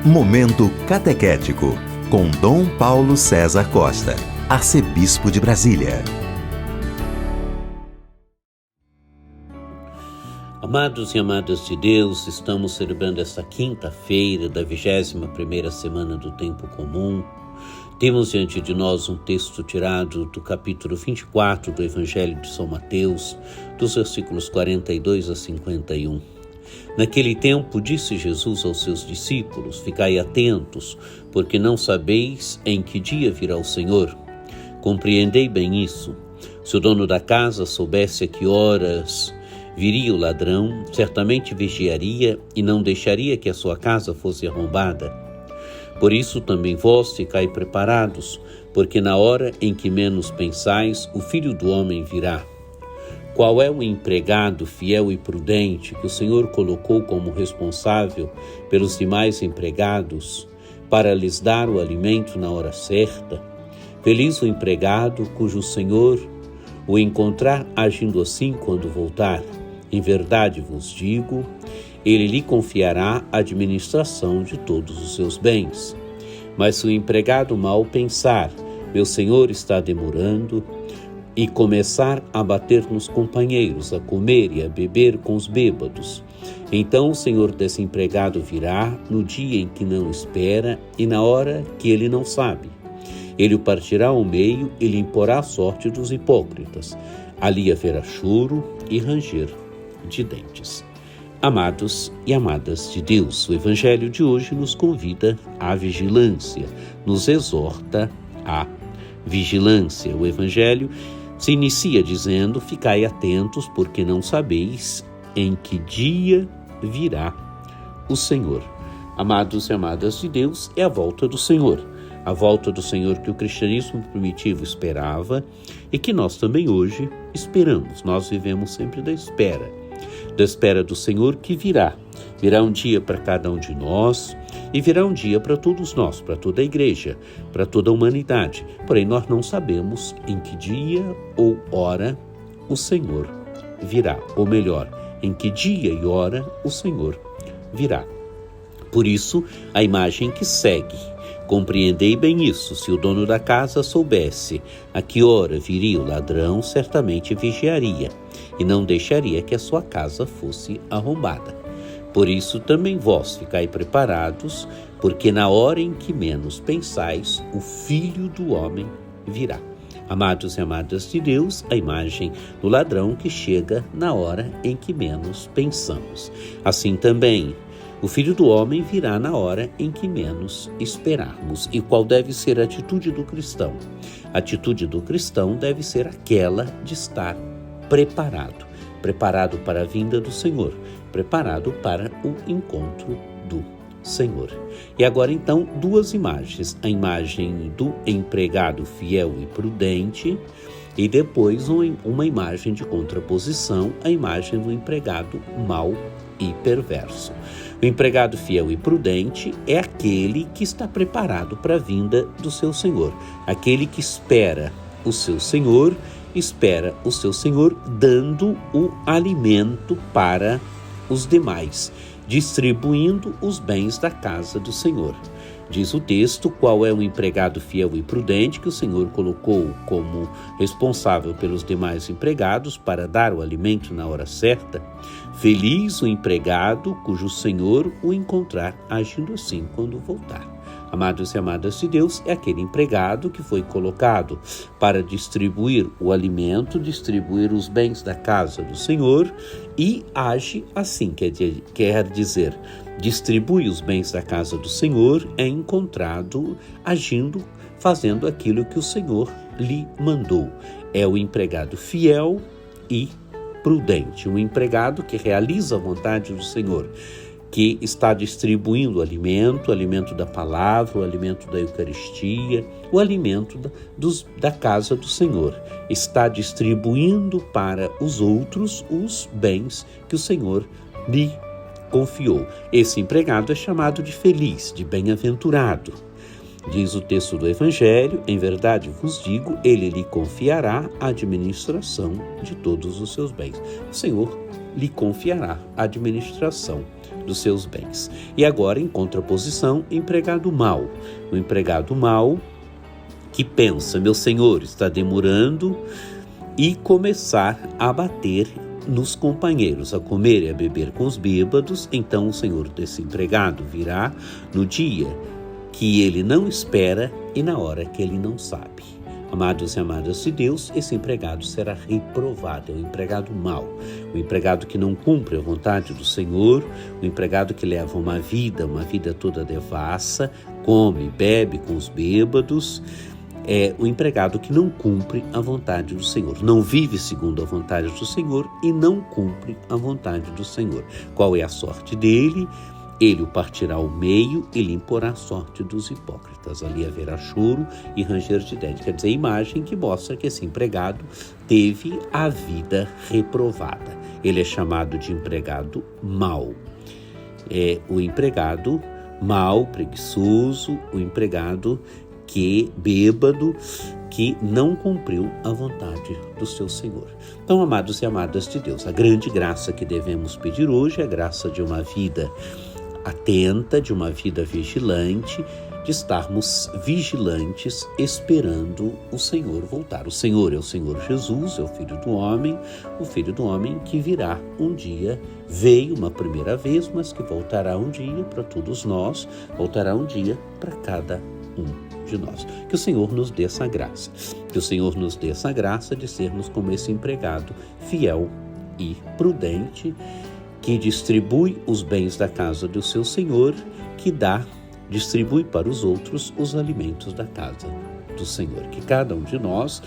Momento Catequético, com Dom Paulo César Costa, arcebispo de Brasília. Amados e amadas de Deus, estamos celebrando esta quinta-feira da 21ª semana do Tempo Comum. Temos diante de nós um texto tirado do capítulo 24 do Evangelho de São Mateus, dos versículos 42 a 51. Naquele tempo disse Jesus aos seus discípulos: ficai atentos, porque não sabeis em que dia virá o Senhor. Compreendei bem isso. Se o dono da casa soubesse a que horas viria o ladrão, certamente vigiaria e não deixaria que a sua casa fosse arrombada. Por isso também vós ficai preparados, porque na hora em que menos pensais, o Filho do Homem virá. Qual é o empregado fiel e prudente que o Senhor colocou como responsável pelos demais empregados para lhes dar o alimento na hora certa? Feliz o empregado cujo Senhor o encontrar agindo assim quando voltar. Em verdade vos digo, ele lhe confiará a administração de todos os seus bens. Mas se o empregado mal pensar, meu senhor está demorando, e começar a bater nos companheiros, a comer e a beber com os bêbados, então o senhor desse empregado virá no dia em que não espera e na hora que ele não sabe. Ele o partirá ao meio e lhe imporá a sorte dos hipócritas. Ali haverá choro e ranger de dentes. Amados e amadas de Deus, o Evangelho de hoje nos convida à vigilância, nos exorta à vigilância. O Evangelho se inicia dizendo: ficai atentos, porque não sabeis em que dia virá o Senhor. Amados e amadas de Deus, é a volta do Senhor. A volta do Senhor que o cristianismo primitivo esperava e que nós também hoje esperamos. Nós vivemos sempre da espera do Senhor que virá. Virá um dia para cada um de nós e virá um dia para todos nós, para toda a igreja, para toda a humanidade. Porém, nós não sabemos em que dia ou hora o Senhor virá, ou melhor, em que dia e hora o Senhor virá. Por isso, a imagem que segue. Compreendei bem isso. Se o dono da casa soubesse a que hora viria o ladrão, certamente vigiaria e não deixaria que a sua casa fosse arrombada. Por isso também vós ficai preparados, porque na hora em que menos pensais, o Filho do Homem virá. Amados e amadas de Deus, a imagem do ladrão que chega na hora em que menos pensamos. Assim também, o Filho do Homem virá na hora em que menos esperarmos. E qual deve ser a atitude do cristão? A atitude do cristão deve ser aquela de estar preparado para a vinda do Senhor, preparado para o encontro do Senhor. E agora então, duas imagens: a imagem do empregado fiel e prudente e depois uma imagem de contraposição, a imagem do empregado mau e perverso. O empregado fiel e prudente é aquele que está preparado para a vinda do seu Senhor, aquele que espera o seu Senhor dando o alimento para os demais, distribuindo os bens da casa do Senhor. Diz o texto: qual é o empregado fiel e prudente que o Senhor colocou como responsável pelos demais empregados para dar o alimento na hora certa? Feliz o empregado cujo Senhor o encontrar agindo assim quando voltar. Amados e amadas de Deus, é aquele empregado que foi colocado para distribuir o alimento, distribuir os bens da casa do Senhor e age assim, quer dizer, distribui os bens da casa do Senhor, é encontrado agindo, fazendo aquilo que o Senhor lhe mandou. É o empregado fiel e prudente, um empregado que realiza a vontade do Senhor, que está distribuindo o alimento da palavra, o alimento da Eucaristia, o alimento da casa do Senhor. Está distribuindo para os outros os bens que o Senhor lhe confiou. Esse empregado é chamado de feliz, de bem-aventurado. Diz o texto do Evangelho: em verdade vos digo, ele lhe confiará a administração de todos os seus bens. O Senhor lhe confiará a administração dos seus bens. E agora, em contraposição, empregado mau. O empregado mau que pensa, meu senhor está demorando, e começar a bater nos companheiros, a comer e a beber com os bêbados. Então o senhor desse empregado virá no dia que ele não espera e na hora que ele não sabe. Amados e amadas de Deus, esse empregado será reprovado, é o empregado mau, o empregado que não cumpre a vontade do Senhor, o empregado que leva uma vida toda devassa, come, bebe com os bêbados, é o empregado que não cumpre a vontade do Senhor, não vive segundo a vontade do Senhor e não cumpre a vontade do Senhor. Qual é a sorte dele? Ele o partirá ao meio e lhe imporá a sorte dos hipócritas. Ali haverá choro e ranger de dentes. Quer dizer, a imagem que mostra que esse empregado teve a vida reprovada. Ele é chamado de empregado mau. É o empregado mau, preguiçoso, o empregado que bêbado, que não cumpriu a vontade do seu Senhor. Então, amados e amadas de Deus, a grande graça que devemos pedir hoje é a graça de uma vida atenta, de uma vida vigilante, de estarmos vigilantes esperando o Senhor voltar. O Senhor é o Senhor Jesus, é o Filho do Homem que virá um dia, veio uma primeira vez, mas que voltará um dia para todos nós, voltará um dia para cada um de nós. Que o Senhor nos dê essa graça, que o Senhor nos dê essa graça de sermos como esse empregado fiel e prudente, que distribui os bens da casa do seu Senhor, que distribui para os outros os alimentos da casa do Senhor. Que cada um de nós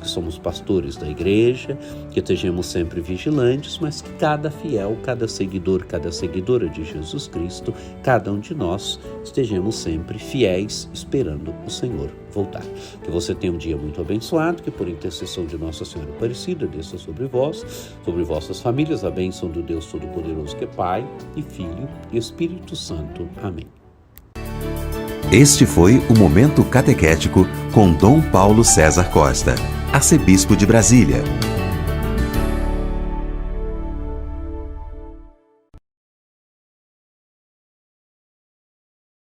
que somos pastores da igreja, que estejamos sempre vigilantes, mas que cada fiel, cada seguidor, cada seguidora de Jesus Cristo, cada um de nós estejamos sempre fiéis, esperando o Senhor voltar. Que você tenha um dia muito abençoado, que por intercessão de Nossa Senhora Aparecida, desça sobre vós, sobre vossas famílias, a bênção do Deus Todo-Poderoso, que é Pai e Filho e Espírito Santo. Amém. Este foi o Momento Catequético com Dom Paulo César Costa, arcebispo de Brasília.